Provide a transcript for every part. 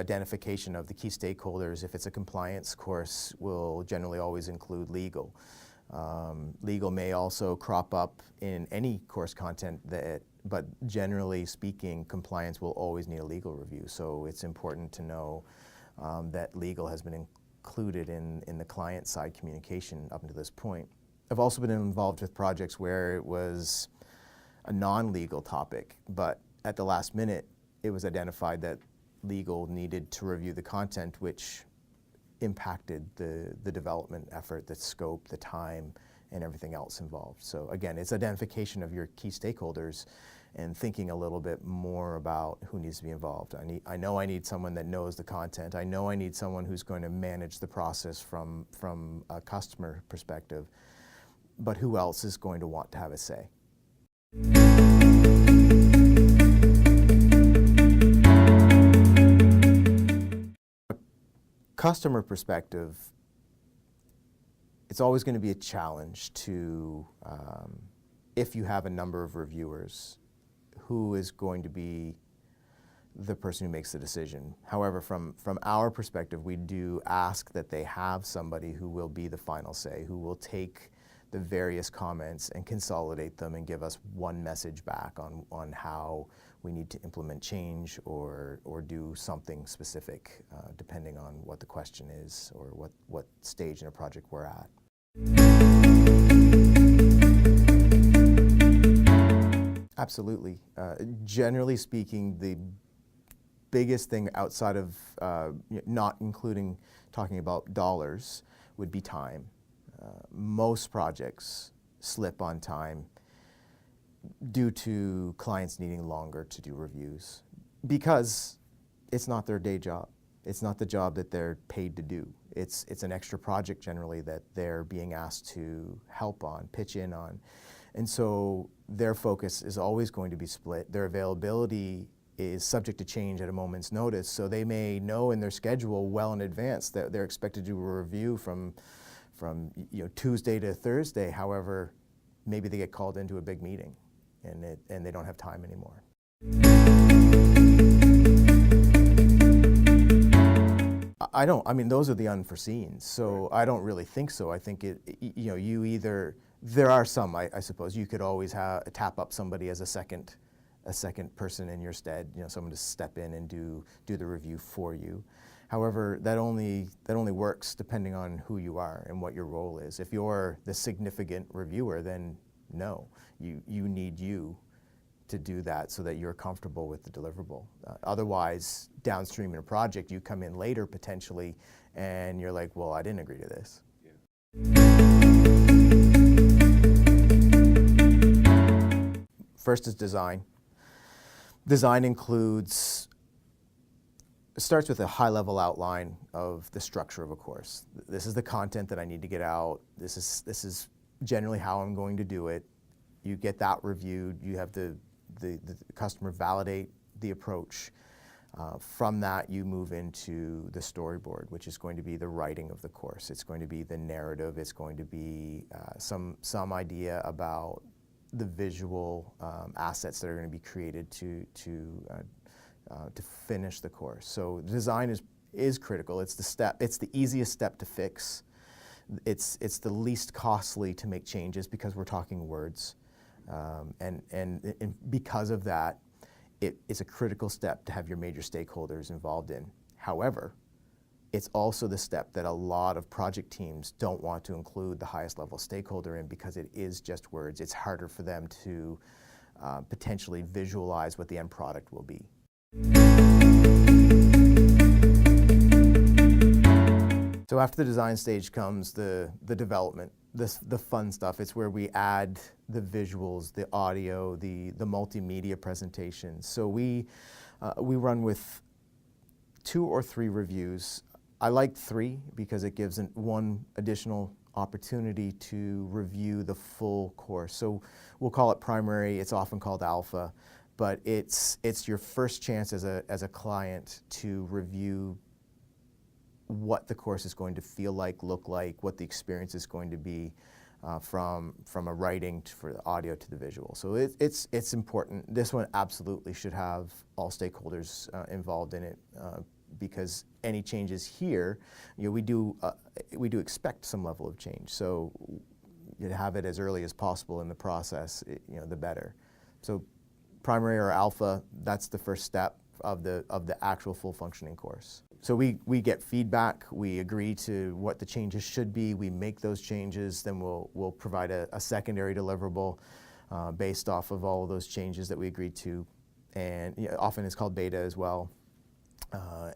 identification of the key stakeholders. If it's a compliance course, will generally always include legal. Legal may also crop up in any course content, but generally speaking, compliance will always need a legal review. So it's important to know that legal has been included in the client side communication up until this point. I've also been involved with projects where it was a non-legal topic, but at the last minute, it was identified that legal needed to review the content, which impacted the development effort, the scope, the time, and everything else involved. So again, it's identification of your key stakeholders and thinking a little bit more about who needs to be involved. I know I need someone that knows the content. I know I need someone who's going to manage the process from a customer perspective, but who else is going to want to have a say? Customer perspective, it's always going to be a challenge to, if you have a number of reviewers, who is going to be the person who makes the decision. However, from our perspective, we do ask that they have somebody who will be the final say, who will take the various comments and consolidate them and give us one message back on how we need to implement change or do something specific, depending on what the question is or what stage in a project we're at. Absolutely. Generally speaking, the biggest thing outside of not including talking about dollars would be time. Most projects slip on time due to clients needing longer to do reviews because it's not their day job. It's not the job that they're paid to do. It's an extra project generally that they're being asked to help on, pitch in on. And so their focus is always going to be split. Their availability is subject to change at a moment's notice, so they may know in their schedule well in advance that they're expected to do a review from Tuesday to Thursday. However, maybe they get called into a big meeting and they don't have time anymore. I mean, those are the unforeseen, so I don't really think so. I think there are some, I suppose, you could always tap up somebody as a second person in your stead, someone to step in and do the review for you. However, that only works depending on who you are and what your role is. If you're the significant reviewer, then no, you need you to do that so that you're comfortable with the deliverable. Otherwise, downstream in a project, you come in later potentially, and you're like, well, I didn't agree to this. Yeah. First is design. Design includes, it starts with a high-level outline of the structure of a course. This is the content that I need to get out. This is generally how I'm going to do it. You get that reviewed. You have the customer validate the approach. From that, you move into the storyboard, which is going to be the writing of the course. It's going to be the narrative. It's going to be some idea about the visual assets that are going to be created to finish the course. So design is critical. It's the easiest step to fix. It's the least costly to make changes because we're talking words. And because of that, it's a critical step to have your major stakeholders involved in. However, it's also the step that a lot of project teams don't want to include the highest level stakeholder in because it is just words. It's harder for them to potentially visualize what the end product will be. So after the design stage comes the development, the fun stuff. It's where we add the visuals, the audio, the multimedia presentation. So we run with 2 or 3 reviews. I like 3 because it gives one additional opportunity to review the full course. So we'll call it primary. It's often called alpha, but it's your first chance as a client to review what the course is going to feel like, look like, what the experience is going to be from a writing for the audio to the visual. So it's important. This one absolutely should have all stakeholders involved in it. because any changes here, we do expect some level of change. So you have it as early as possible in the process, the better. So primary or alpha, that's the first step of the actual full functioning course. So we get feedback, we agree to what the changes should be, we make those changes, then we'll provide a secondary deliverable based off of all of those changes that we agreed to, and often it's called beta as well.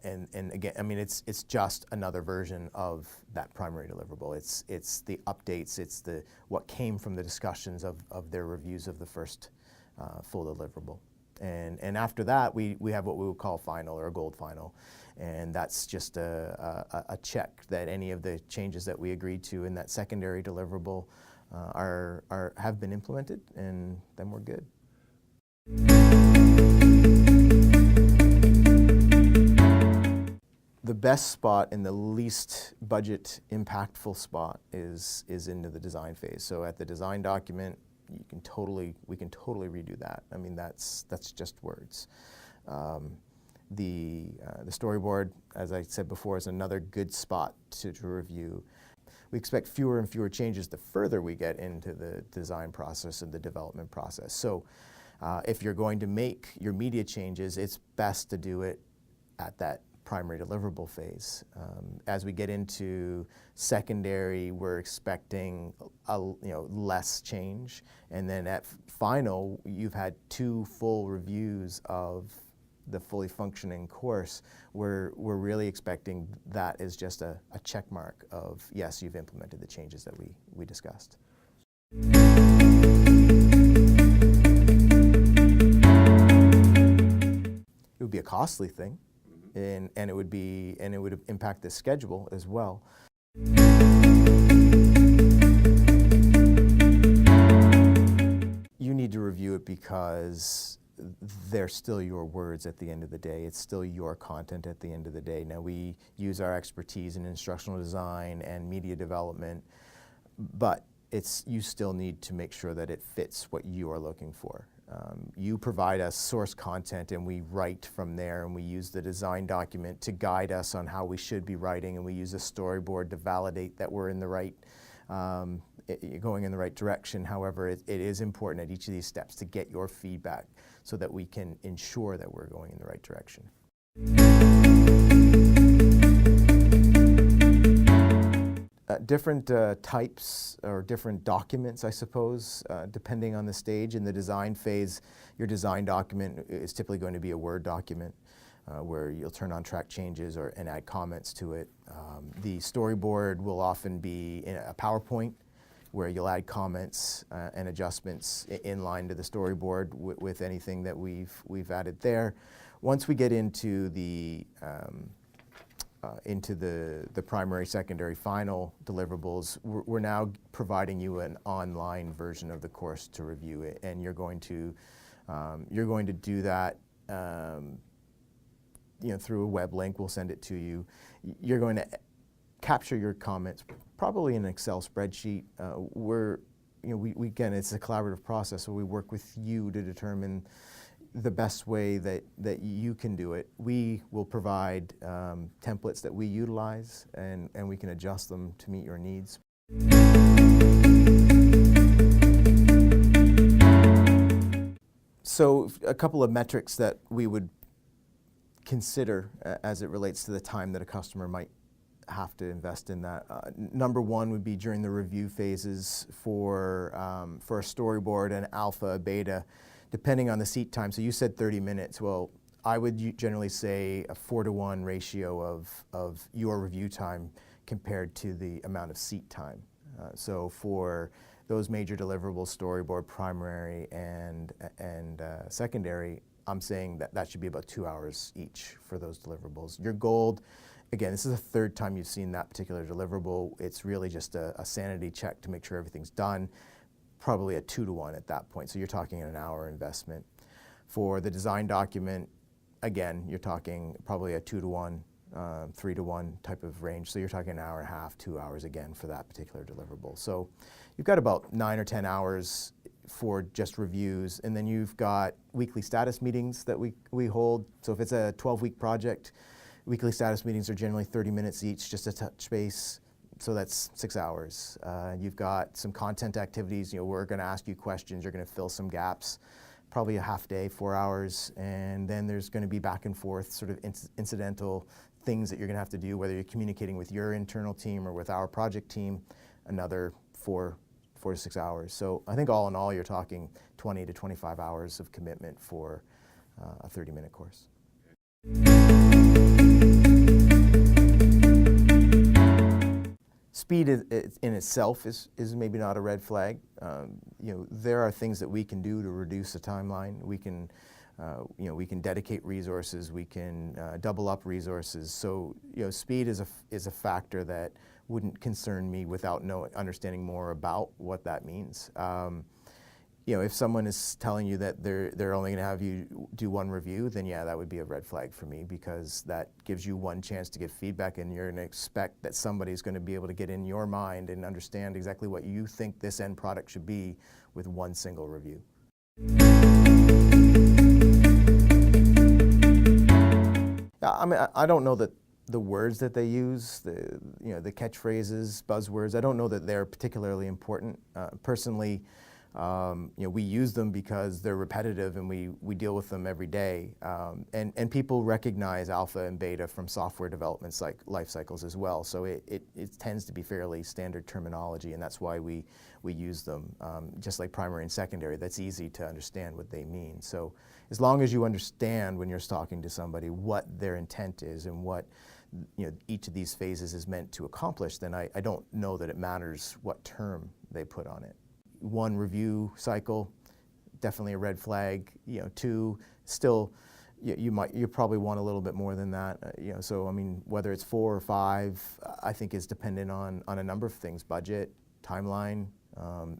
And again, I mean, it's just another version of that primary deliverable. It's the updates, it's what came from the discussions of their reviews of the first full deliverable. And after that, we have what we would call final or a gold final. And that's just a check that any of the changes that we agreed to in that secondary deliverable have been implemented, and then we're good. The best spot and the least budget impactful spot is into the design phase. So at the design document, we can totally redo that. I mean, that's just words. The storyboard, as I said before, is another good spot to review. We expect fewer and fewer changes the further we get into the design process and the development process. So if you're going to make your media changes, it's best to do it at that primary deliverable phase. As we get into secondary, we're expecting less change, and then at final, you've had 2 full reviews of the fully functioning course. We're really expecting that is just a check mark of yes, you've implemented the changes that we discussed. It would be a costly thing. And it would impact the schedule as well. You need to review it because they're still your words at the end of the day. It's still your content at the end of the day. Now, we use our expertise in instructional design and media development, but you still need to make sure that it fits what you are looking for. You provide us source content and we write from there, and we use the design document to guide us on how we should be writing, and we use a storyboard to validate that we're in the right, going in the right direction. However, it is important at each of these steps to get your feedback so that we can ensure that we're going in the right direction. Different types or different documents, I suppose, depending on the stage. In the design phase, your design document is typically going to be a Word document where you'll turn on track changes and add comments to it. The storyboard will often be in a PowerPoint where you'll add comments and adjustments in line to the storyboard with anything that we've added there. Once we get into the primary, secondary, final deliverables, we're now providing you an online version of the course to review it, and you're going to do that through a web link. We'll send it to you. You're going to capture your comments probably in an Excel spreadsheet. Again, it's a collaborative process, so we work with you to determine the best way that you can do it. We will provide templates that we utilize, and we can adjust them to meet your needs. So a couple of metrics that we would consider as it relates to the time that a customer might have to invest in that. Number one would be during the review phases for a storyboard, an alpha, a beta, depending on the seat time. So you said 30 minutes. Well, I would generally say a 4-to-1 ratio of your review time compared to the amount of seat time. So for those major deliverables, storyboard, primary, and secondary, I'm saying that should be about 2 hours each for those deliverables. Your gold, again, this is the third time you've seen that particular deliverable. It's really just a sanity check to make sure everything's done. Probably a 2-to-1 at that point. So you're talking an hour investment. For the design document, again, you're talking probably a 2-to-1, 3-to-1 type of range. So you're talking an hour and a half, 2 hours again for that particular deliverable. So you've got about 9 or 10 hours for just reviews, and then you've got weekly status meetings that we hold. So if it's a 12-week project, Weekly status meetings are generally 30 minutes each, just a touch base. So that's 6 hours. You've got some content activities. We're going to ask you questions. You're going to fill some gaps. Probably a half day, 4 hours, and then there's going to be back and forth, sort of incidental things that you're going to have to do, whether you're communicating with your internal team or with our project team. Another 4 to 6 hours. So I think all in all, you're talking 20 to 25 hours of commitment for a 30-minute course. Speed in itself is maybe not a red flag. There are things that we can do to reduce the timeline. We can, we can dedicate resources. We can double up resources. So, speed is a factor that wouldn't concern me without understanding more about what that means. If someone is telling you that they're only going to have you do one review, then yeah, that would be a red flag for me, because that gives you one chance to give feedback, and you're going to expect that somebody's going to be able to get in your mind and understand exactly what you think this end product should be with one single review. I mean, I don't know that the words that they use, the catchphrases, buzzwords, I don't know that they're particularly important. Personally, we use them because they're repetitive and we deal with them every day. And people recognize alpha and beta from software development life cycles as well. So it tends to be fairly standard terminology, and that's why we use them. Just like primary and secondary, that's easy to understand what they mean. So as long as you understand when you're talking to somebody what their intent is and what each of these phases is meant to accomplish, then I don't know that it matters what term they put on it. One review cycle, definitely a red flag. 2, still, you probably want a little bit more than that. So I mean, whether it's 4 or 5, I think is dependent on a number of things: budget, timeline,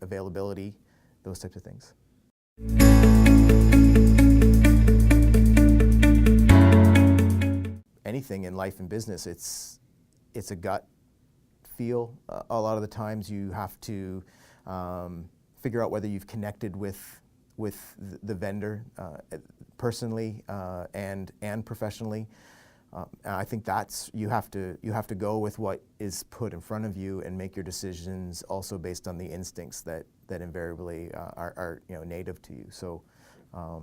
availability, those types of things. Anything in life and business, it's a gut feel. A lot of the times you have to figure out whether you've connected with the vendor personally and professionally. And I think that's you have to go with what is put in front of you and make your decisions also based on the instincts that invariably are native to you. So I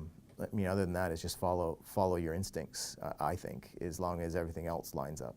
mean, other than that, it's just follow your instincts. I think, as long as everything else lines up.